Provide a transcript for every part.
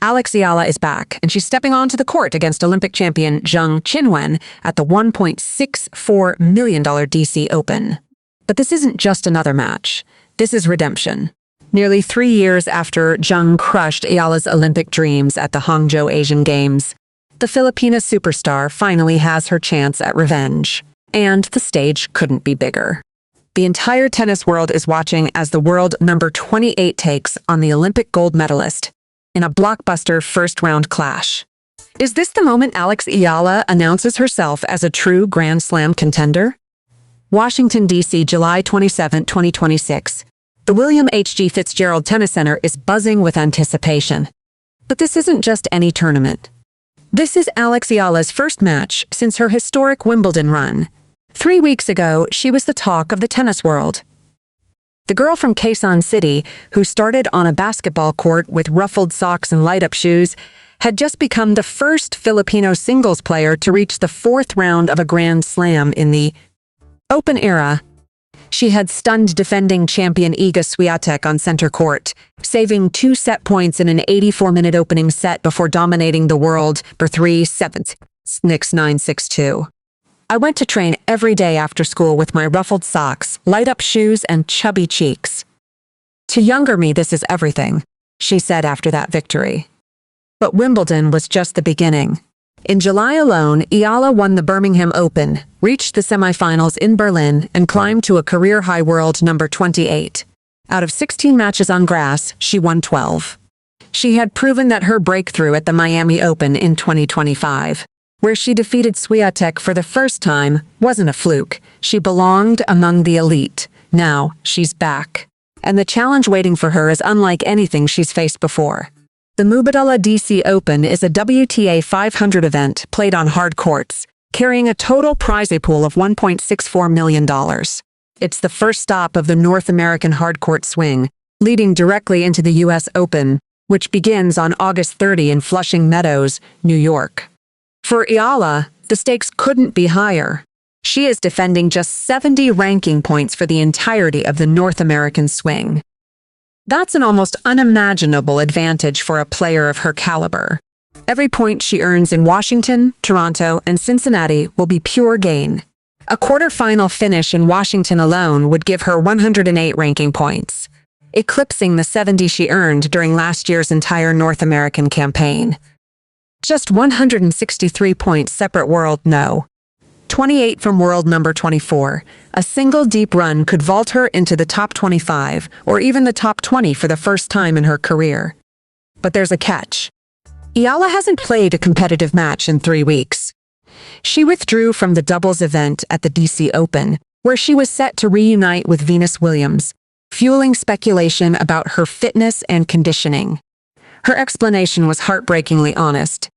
Alex Eala is back, and she's stepping onto the court against Olympic champion Zheng Qinwen at the $1.64 million DC Open. But this isn't just another match. This is redemption. Nearly 3 years after Zheng crushed Eala's Olympic dreams at the Hangzhou Asian Games, the Filipina superstar finally has her chance at revenge. And the stage couldn't be bigger. The entire tennis world is watching as the world number 28 takes on the Olympic gold medalist in a blockbuster first-round clash. Is this the moment Alex Eala announces herself as a true Grand Slam contender? Washington, D.C., July 27, 2026. The William H.G. Fitzgerald Tennis Center is buzzing with anticipation. But this isn't just any tournament. This is Alex Eala's first match since her historic Wimbledon run. 3 weeks ago, she was the talk of the tennis world. The girl from Quezon City, who started on a basketball court with ruffled socks and light-up shoes, had just become the first Filipino singles player to reach the 4th round of a Grand Slam in the Open era. She had stunned defending champion Iga Swiatek on center court, saving 2 set points in an 84-minute opening set before dominating the world for 3-7, 6-9-6-2. I went to train every day after school with my ruffled socks, light-up shoes, and chubby cheeks. To younger me, this is everything, she said after that victory. But Wimbledon was just the beginning. In July alone, Eala won the Birmingham Open, reached the semifinals in Berlin, and climbed to a career-high world number 28. Out of 16 matches on grass, she won 12. She had proven that her breakthrough at the Miami Open in 2025, where she defeated Swiatek for the first time, wasn't a fluke. She belonged among the elite. Now, she's back. And the challenge waiting for her is unlike anything she's faced before. The Wimbledon DC Open is a WTA 500 event played on hard courts, carrying a total prize pool of $1.64 million. It's the first stop of the North American hardcourt swing, leading directly into the U.S. Open, which begins on August 30 in Flushing Meadows, New York. For Eala, the stakes couldn't be higher. She is defending just 70 ranking points for the entirety of the North American swing. That's an almost unimaginable advantage for a player of her caliber. Every point she earns in Washington, Toronto, and Cincinnati will be pure gain. A quarterfinal finish in Washington alone would give her 108 ranking points, eclipsing the 70 she earned during last year's entire North American campaign. Just 163 points separate world no. 28 from world number 24. A single deep run could vault her into the top 25 or even the top 20 for the first time in her career. But there's a catch. Eala hasn't played a competitive match in 3 weeks. She withdrew from the doubles event at the DC Open, where she was set to reunite with Venus Williams, fueling speculation about her fitness and conditioning. Her explanation was heartbreakingly honest.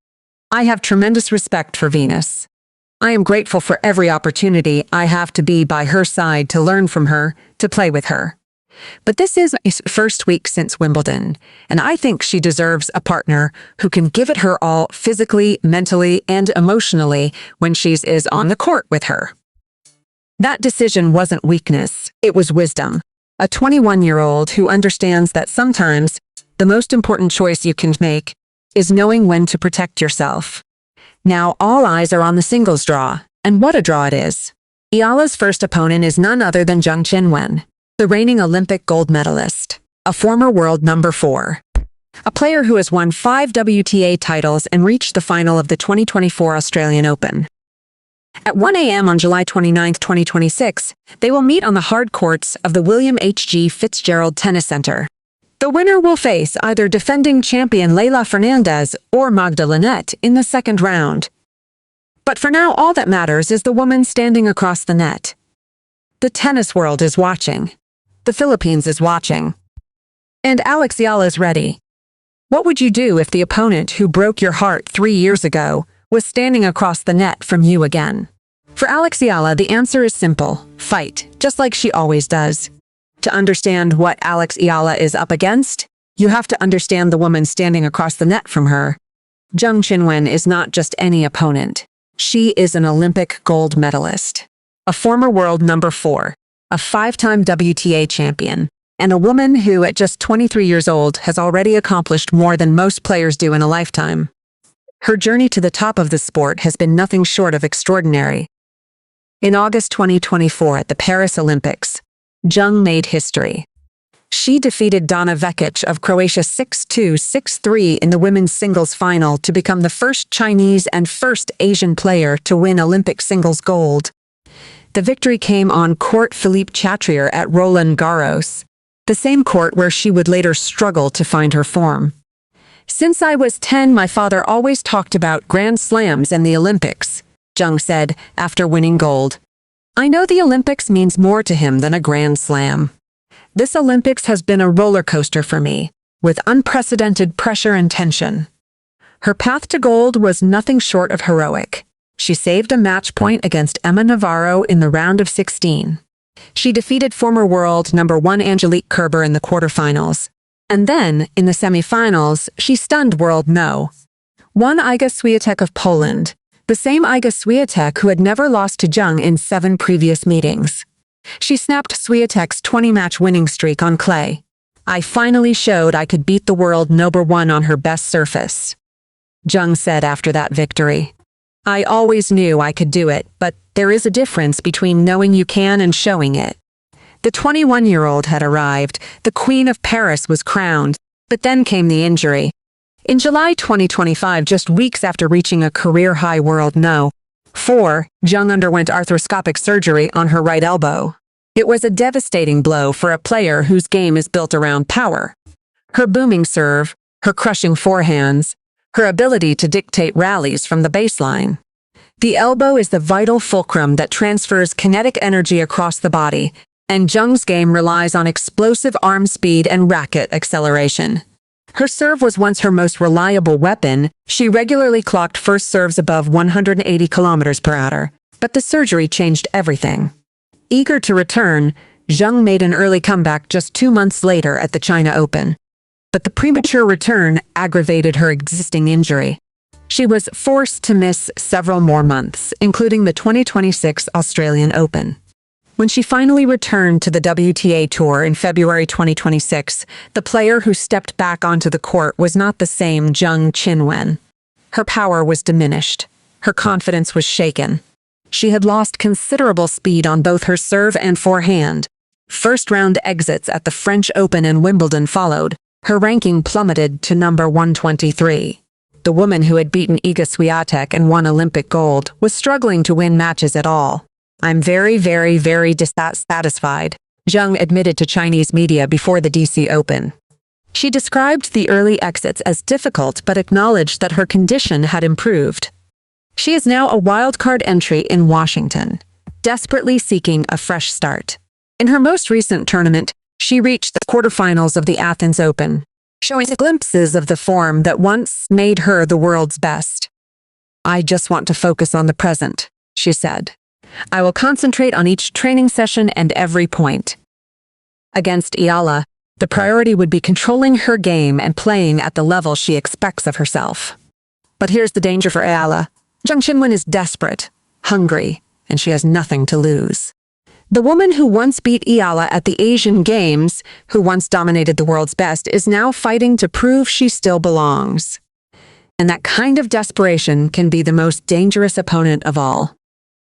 I have tremendous respect for Venus. I am grateful for every opportunity I have to be by her side, to learn from her, to play with her. But this is my first week since Wimbledon, and I think she deserves a partner who can give it her all physically, mentally, and emotionally when she is on the court with her. That decision wasn't weakness, it was wisdom. A 21-year-old who understands that sometimes the most important choice you can make is knowing when to protect yourself. Now all eyes are on the singles draw, and what a draw it is. Eala's first opponent is none other than Zheng Qinwen, the reigning Olympic gold medalist, a former world number 4. A player who has won 5 WTA titles and reached the final of the 2024 Australian Open. At 1 a.m. on July 29, 2026, they will meet on the hard courts of the William H.G. Fitzgerald Tennis Center. The winner will face either defending champion Leylah Fernandez or Magda Linette in the second round. But for now, all that matters is the woman standing across the net. The tennis world is watching. The Philippines is watching. And Alex Eala is ready. What would you do if the opponent who broke your heart 3 years ago was standing across the net from you again? For Alex Eala, the answer is simple: fight, just like she always does. To understand what Alex Eala is up against, you have to understand the woman standing across the net from her. Zheng Qinwen is not just any opponent. She is an Olympic gold medalist, a former world number 4, a 5-time WTA champion, and a woman who, at just 23 years old, has already accomplished more than most players do in a lifetime. Her journey to the top of the sport has been nothing short of extraordinary. In August 2024 at the Paris Olympics, Zheng made history. She defeated Dana Vekic of Croatia 6-2, 6-3 in the women's singles final to become the first Chinese and first Asian player to win Olympic singles gold. The victory came on court Philippe Chatrier at Roland Garros, the same court where she would later struggle to find her form. "Since I was 10, my father always talked about Grand Slams and the Olympics," Zheng said after winning gold. "I know the Olympics means more to him than a Grand Slam. This Olympics has been a roller coaster for me, with unprecedented pressure and tension." Her path to gold was nothing short of heroic. She saved a match point against Emma Navarro in the round of 16. She defeated former world number 1 Angelique Kerber in the quarterfinals. And then, in the semifinals, she stunned world no. 1 Iga Swiatek of Poland, the same Iga Swiatek who had never lost to Zheng in 7 previous meetings. She snapped Swiatek's 20-match winning streak on clay. "I finally showed I could beat the world number 1 on her best surface," Zheng said after that victory. "I always knew I could do it, but there is a difference between knowing you can and showing it." The 21-year-old had arrived, the Queen of Paris was crowned, but then came the injury. In July 2025, just weeks after reaching a career-high world no. 4, Zheng underwent arthroscopic surgery on her right elbow. It was a devastating blow for a player whose game is built around power. Her booming serve, her crushing forehands, her ability to dictate rallies from the baseline. The elbow is the vital fulcrum that transfers kinetic energy across the body, and Zheng's game relies on explosive arm speed and racket acceleration. Her serve was once her most reliable weapon. She regularly clocked first serves above 180 km/h, but the surgery changed everything. Eager to return, Zheng made an early comeback just 2 months later at the China Open. But the premature return aggravated her existing injury. She was forced to miss several more months, including the 2026 Australian Open. When she finally returned to the WTA Tour in February 2026, the player who stepped back onto the court was not the same Zheng Qinwen. Her power was diminished. Her confidence was shaken. She had lost considerable speed on both her serve and forehand. First-round exits at the French Open and Wimbledon followed. Her ranking plummeted to number 123. The woman who had beaten Iga Swiatek and won Olympic gold was struggling to win matches at all. "I'm very dissatisfied," Zheng admitted to Chinese media before the DC Open. She described the early exits as difficult but acknowledged that her condition had improved. She is now a wildcard entry in Washington, desperately seeking a fresh start. In her most recent tournament, she reached the quarterfinals of the Athens Open, showing glimpses of the form that once made her the world's best. "I just want to focus on the present," she said. "I will concentrate on each training session and every point." Against Eala, the priority would be controlling her game and playing at the level she expects of herself. But here's the danger for Eala. Zheng Qinwen is desperate, hungry, and she has nothing to lose. The woman who once beat Eala at the Asian Games, who once dominated the world's best, is now fighting to prove she still belongs. And that kind of desperation can be the most dangerous opponent of all.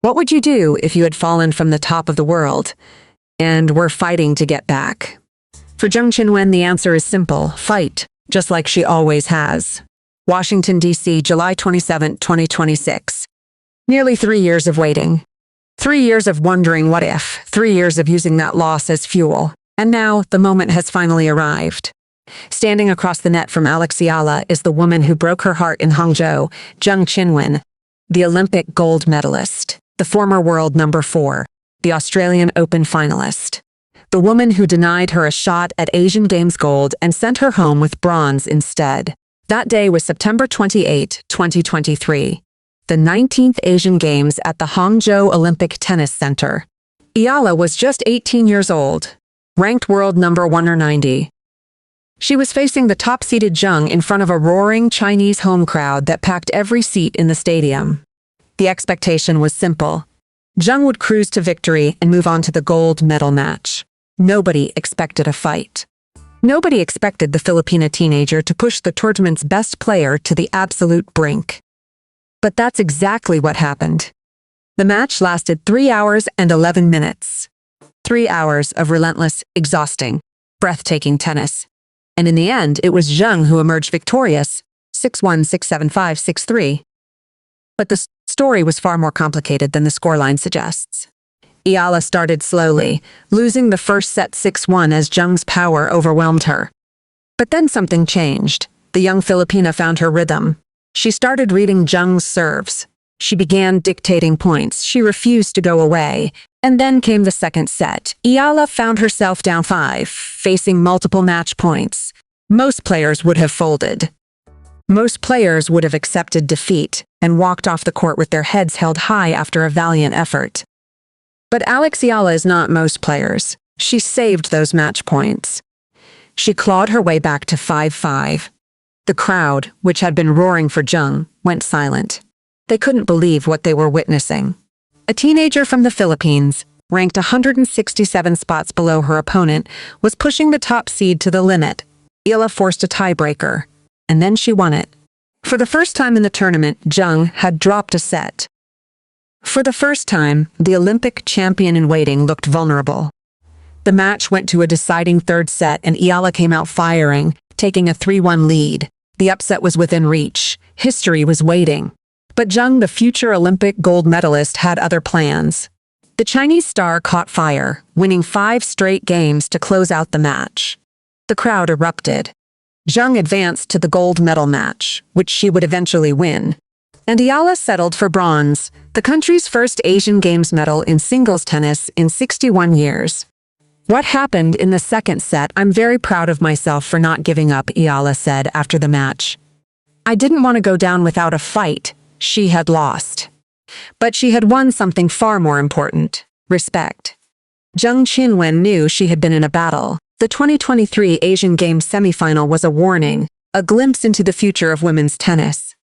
What would you do if you had fallen from the top of the world and were fighting to get back? For Zheng Qinwen, the answer is simple: fight, just like she always has. Washington, D.C., July 27, 2026. Nearly 3 years of waiting. 3 years of wondering what if, 3 years of using that loss as fuel. And now, the moment has finally arrived. Standing across the net from Alex Eala is the woman who broke her heart in Hangzhou, Zheng Qinwen, the Olympic gold medalist, the former world number 4, the Australian Open finalist. The woman who denied her a shot at Asian Games gold and sent her home with bronze instead. That day was September 28, 2023, the 19th Asian Games at the Hangzhou Olympic Tennis Center. Eala was just 18 years old, ranked world number 190. She was facing the top-seeded Zheng in front of a roaring Chinese home crowd that packed every seat in the stadium. The expectation was simple. Zheng would cruise to victory and move on to the gold medal match. Nobody expected a fight. Nobody expected the Filipina teenager to push the tournament's best player to the absolute brink. But that's exactly what happened. The match lasted 3 hours and 11 minutes. 3 hours of relentless, exhausting, breathtaking tennis. And in the end, it was Zheng who emerged victorious, 6-1, 6-7, 5, 6-3. But the story was far more complicated than the scoreline suggests. Eala started slowly, losing the first set 6-1 as Zheng's power overwhelmed her. But then something changed. The young Filipina found her rhythm. She started reading Zheng's serves. She began dictating points. She refused to go away. And then came the second set. Eala found herself down 5, facing multiple match points. Most players would have folded. Most players would have accepted defeat and walked off the court with their heads held high after a valiant effort. But Alex Eala is not most players. She saved those match points. She clawed her way back to 5-5. The crowd, which had been roaring for Zheng, went silent. They couldn't believe what they were witnessing. A teenager from the Philippines, ranked 167 spots below her opponent, was pushing the top seed to the limit. Eala forced a tiebreaker, and then she won it. For the first time in the tournament, Zheng had dropped a set. For the first time, the Olympic champion in waiting looked vulnerable. The match went to a deciding third set and Eala came out firing, taking a 3-1 lead. The upset was within reach. History was waiting. But Zheng, the future Olympic gold medalist, had other plans. The Chinese star caught fire, winning 5 straight games to close out the match. The crowd erupted. Zheng advanced to the gold medal match, which she would eventually win. And Eala settled for bronze, the country's first Asian Games medal in singles tennis in 61 years. What happened in the second set? I'm very proud of myself for not giving up, Eala said after the match. I didn't want to go down without a fight. She had lost. But she had won something far more important: respect. Zheng Qinwen knew she had been in a battle. The 2023 Asian Games semifinal was a warning, a glimpse into the future of women's tennis.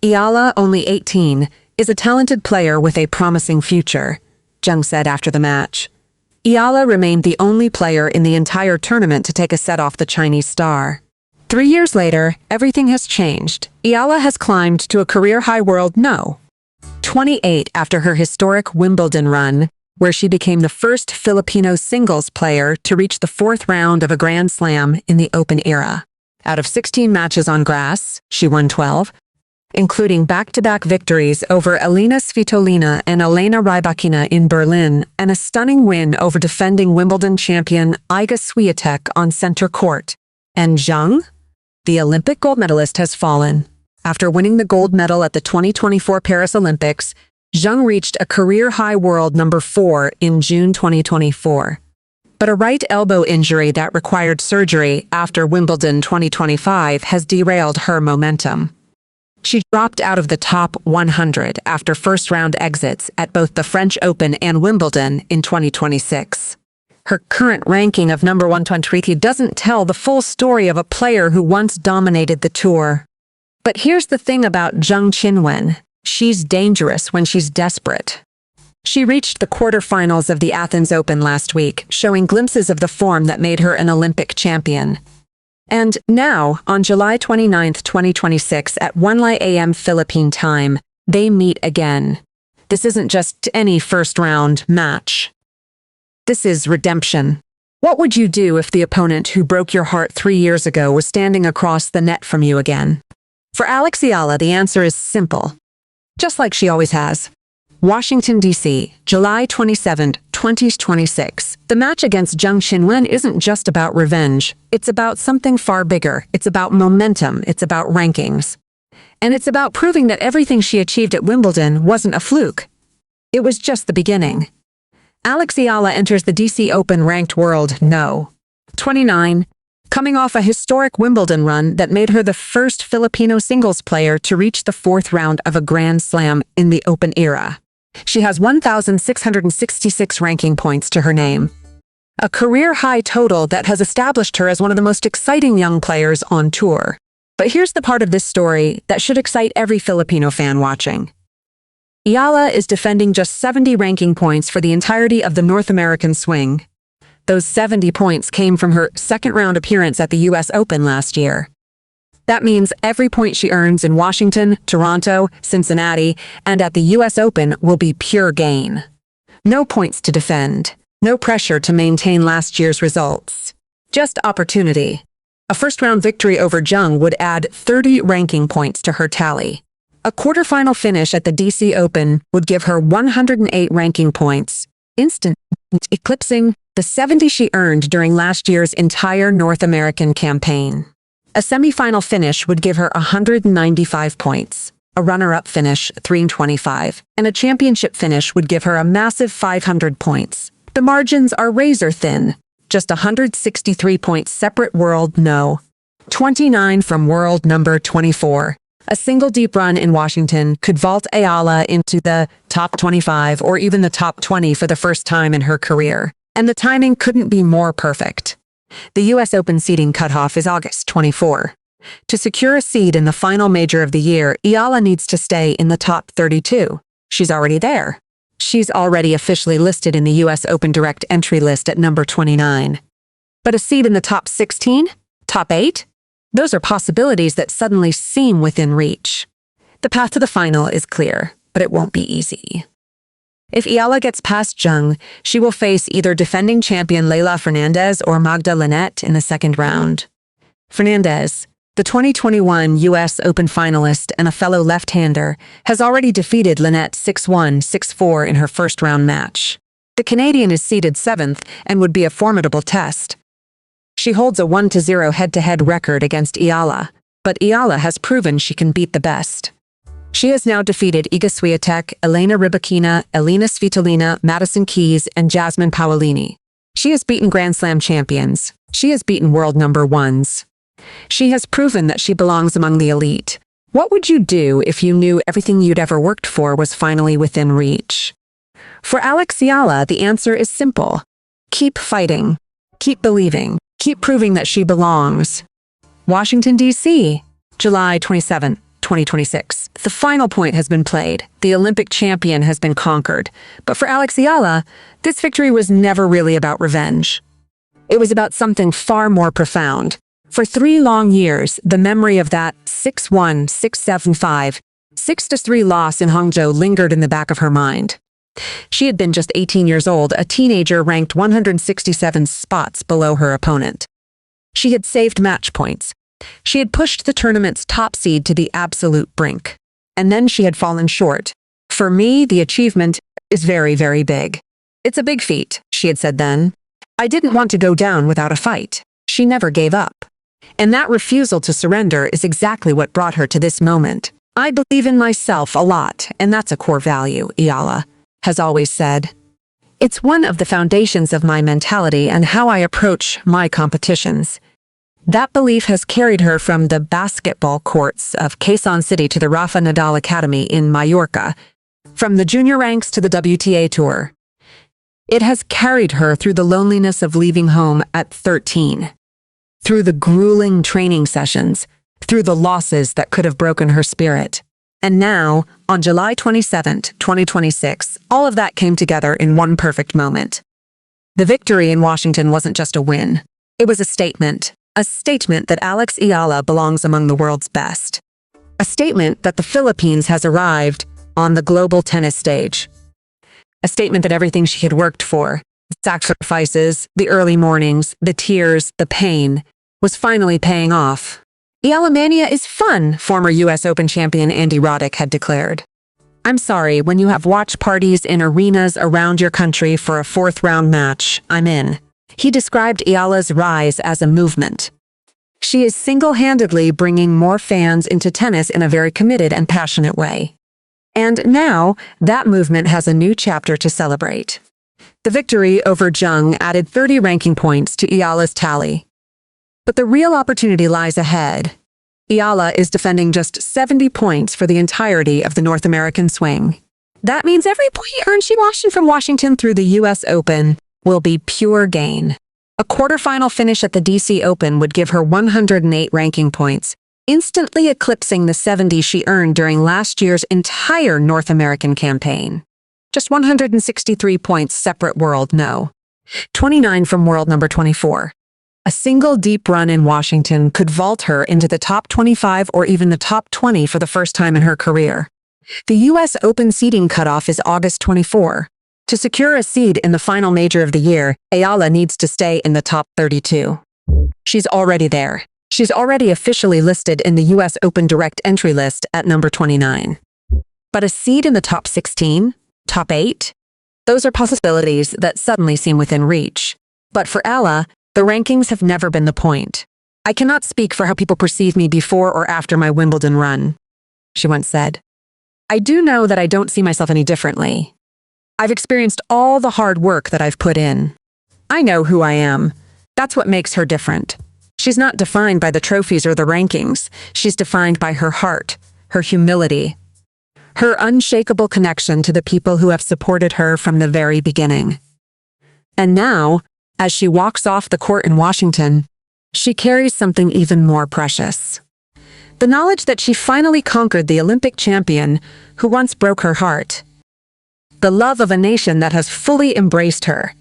Eala, only 18, is a talented player with a promising future, Zheng said after the match. Eala remained the only player in the entire tournament to take a set off the Chinese star. 3 years later, everything has changed. Eala has climbed to a career-high world 28 after her historic Wimbledon run, where she became the first Filipino singles player to reach the 4th round of a Grand Slam in the Open era. Out of 16 matches on grass, she won 12, including back-to-back victories over Elena Svitolina and Elena Rybakina in Berlin, and a stunning win over defending Wimbledon champion Iga Swiatek on center court. And Zheng, the Olympic gold medalist, has fallen. After winning the gold medal at the 2024 Paris Olympics, Zheng reached a career-high world number 4 in June 2024. But a right elbow injury that required surgery after Wimbledon 2025 has derailed her momentum. She dropped out of the top 100 after first-round exits at both the French Open and Wimbledon in 2026. Her current ranking of number 123 doesn't tell the full story of a player who once dominated the tour. But here's the thing about Zheng Qinwen. She's dangerous when she's desperate. She reached the quarterfinals of the Athens Open last week, showing glimpses of the form that made her an Olympic champion. And now, on July 29, 2026, at 1 a.m. Philippine time, they meet again. This isn't just any first-round match. This is redemption. What would you do if the opponent who broke your heart 3 years ago was standing across the net from you again? For Alex Eala, the answer is simple. Just like she always has. Washington, D.C., July 27, 2026. The match against Zheng Qinwen isn't just about revenge. It's about something far bigger. It's about momentum. It's about rankings. And it's about proving that everything she achieved at Wimbledon wasn't a fluke. It was just the beginning. Alex Eala enters the D.C. Open ranked world 29, coming off a historic Wimbledon run that made her the first Filipino singles player to reach the 4th round of a Grand Slam in the Open era. She has 1,666 ranking points to her name, a career-high total that has established her as one of the most exciting young players on tour. But here's the part of this story that should excite every Filipino fan watching. Eala is defending just 70 ranking points for the entirety of the North American swing. Those 70 points came from her second-round appearance at the U.S. Open last year. That means every point she earns in Washington, Toronto, Cincinnati, and at the U.S. Open will be pure gain. No points to defend, no pressure to maintain last year's results. Just opportunity. A first-round victory over Zheng would add 30 ranking points to her tally. A quarterfinal finish at the DC Open would give her 108 ranking points, instantly eclipsing the 70 she earned during last year's entire North American campaign. A semifinal finish would give her 195 points, a runner-up finish 325, and a championship finish would give her a massive 500 points. The margins are razor-thin, just 163 points separate world no. 29 from world number 24. A single deep run in Washington could vault Eala into the top 25 or even the top 20 for the first time in her career. And the timing couldn't be more perfect. The U.S. Open seeding cutoff is August 24. To secure a seed in the final major of the year, Eala needs to stay in the top 32. She's already there. She's already officially listed in the U.S. Open direct entry list at number 29. But a seed in the top 16? Top 8? Those are possibilities that suddenly seem within reach. The path to the final is clear, but it won't be easy. If Eala gets past Zheng, she will face either defending champion Leylah Fernandez or Magda Linette in the second round. Fernandez, the 2021 U.S. Open finalist and a fellow left-hander, has already defeated Linette 6-1, 6-4 in her first-round match. The Canadian is seeded 7th and would be a formidable test. She holds a 1-0 head-to-head record against Eala, but Eala has proven she can beat the best. She has now defeated Iga Swiatek, Elena Rybakina, Elina Svitolina, Madison Keys, and Jasmine Paolini. She has beaten Grand Slam champions. She has beaten world number ones. She has proven that she belongs among the elite. What would you do if you knew everything you'd ever worked for was finally within reach? For Alex Eala, the answer is simple. Keep fighting. Keep believing. Keep proving that she belongs. Washington, D.C., July 27, 2026. The final point has been played. The Olympic champion has been conquered. But for Alex Eala, this victory was never really about revenge. It was about something far more profound. For 3 long years, the memory of that 6-1, 6-7-5, 6-3 loss in Hangzhou lingered in the back of her mind. She had been just 18 years old, a teenager ranked 167 spots below her opponent. She had saved match points. She had pushed the tournament's top seed to the absolute brink. And then she had fallen short. For me, the achievement is very, very big. It's a big feat, she had said then. I didn't want to go down without a fight. She never gave up. And that refusal to surrender is exactly what brought her to this moment. I believe in myself a lot, and that's a core value, Eala has always said. It's one of the foundations of my mentality and how I approach my competitions. That belief has carried her from the basketball courts of Quezon City to the Rafa Nadal Academy in Mallorca, from the junior ranks to the WTA Tour. It has carried her through the loneliness of leaving home at 13, through the grueling training sessions, through the losses that could have broken her spirit. And now, on July 27, 2026, all of that came together in one perfect moment. The victory in Washington wasn't just a win. It was a statement that Alex Eala belongs among the world's best. A statement that the Philippines has arrived on the global tennis stage. A statement that everything she had worked for, the sacrifices, the early mornings, the tears, the pain, was finally paying off. Eala Mania is fun, former U.S. Open champion Andy Roddick had declared. I'm sorry, when you have watch parties in arenas around your country for a 4th-round match, I'm in. He described Eala's rise as a movement. She is single-handedly bringing more fans into tennis in a very committed and passionate way. And now, that movement has a new chapter to celebrate. The victory over Zheng added 30 ranking points to Eala's tally. But the real opportunity lies ahead. Eala is defending just 70 points for the entirety of the North American swing. That means every point earned from Washington through the U.S. Open will be pure gain. A quarterfinal finish at the DC Open would give her 108 ranking points, instantly eclipsing the 70 she earned during last year's entire North American campaign. Just 163 points separate world no. 29 from world number 24. A single deep run in Washington could vault her into the top 25 or even the top 20 for the first time in her career. The U.S. Open seeding cutoff is August 24. To secure a seed in the final major of the year, Eala needs to stay in the top 32. She's already there. She's already officially listed in the U.S. Open direct entry list at number 29. But a seed in the top 16? Top 8? Those are possibilities that suddenly seem within reach. But for Eala, the rankings have never been the point. "I cannot speak for how people perceive me before or after my Wimbledon run," she once said. "I do know that I don't see myself any differently. I've experienced all the hard work that I've put in. I know who I am. That's what makes her different. She's not defined by the trophies or the rankings. She's defined by her heart, her humility, her unshakable connection to the people who have supported her from the very beginning." And now, as she walks off the court in Washington, she carries something even more precious. The knowledge that she finally conquered the Olympic champion who once broke her heart. The love of a nation that has fully embraced her.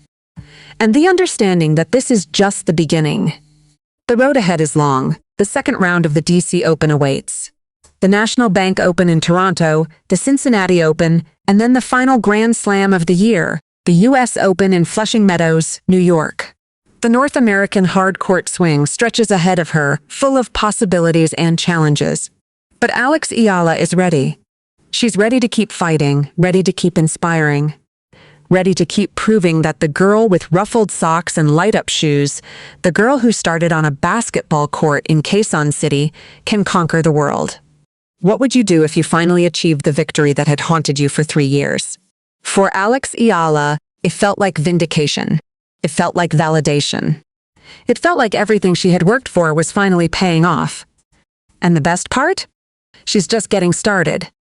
And the understanding that this is just the beginning. The road ahead is long. The second round of the DC Open awaits. The National Bank Open in Toronto, the Cincinnati Open, and then the final Grand Slam of the year, the U.S. Open in Flushing Meadows, New York. The North American hard court swing stretches ahead of her, full of possibilities and challenges. But Alex Eala is ready. She's ready to keep fighting, ready to keep inspiring, ready to keep proving that the girl with ruffled socks and light-up shoes, the girl who started on a basketball court in Quezon City, can conquer the world. What would you do if you finally achieved the victory that had haunted you for 3 years? For Alex Eala, it felt like vindication. It felt like validation. It felt like everything she had worked for was finally paying off. And the best part? She's just getting started.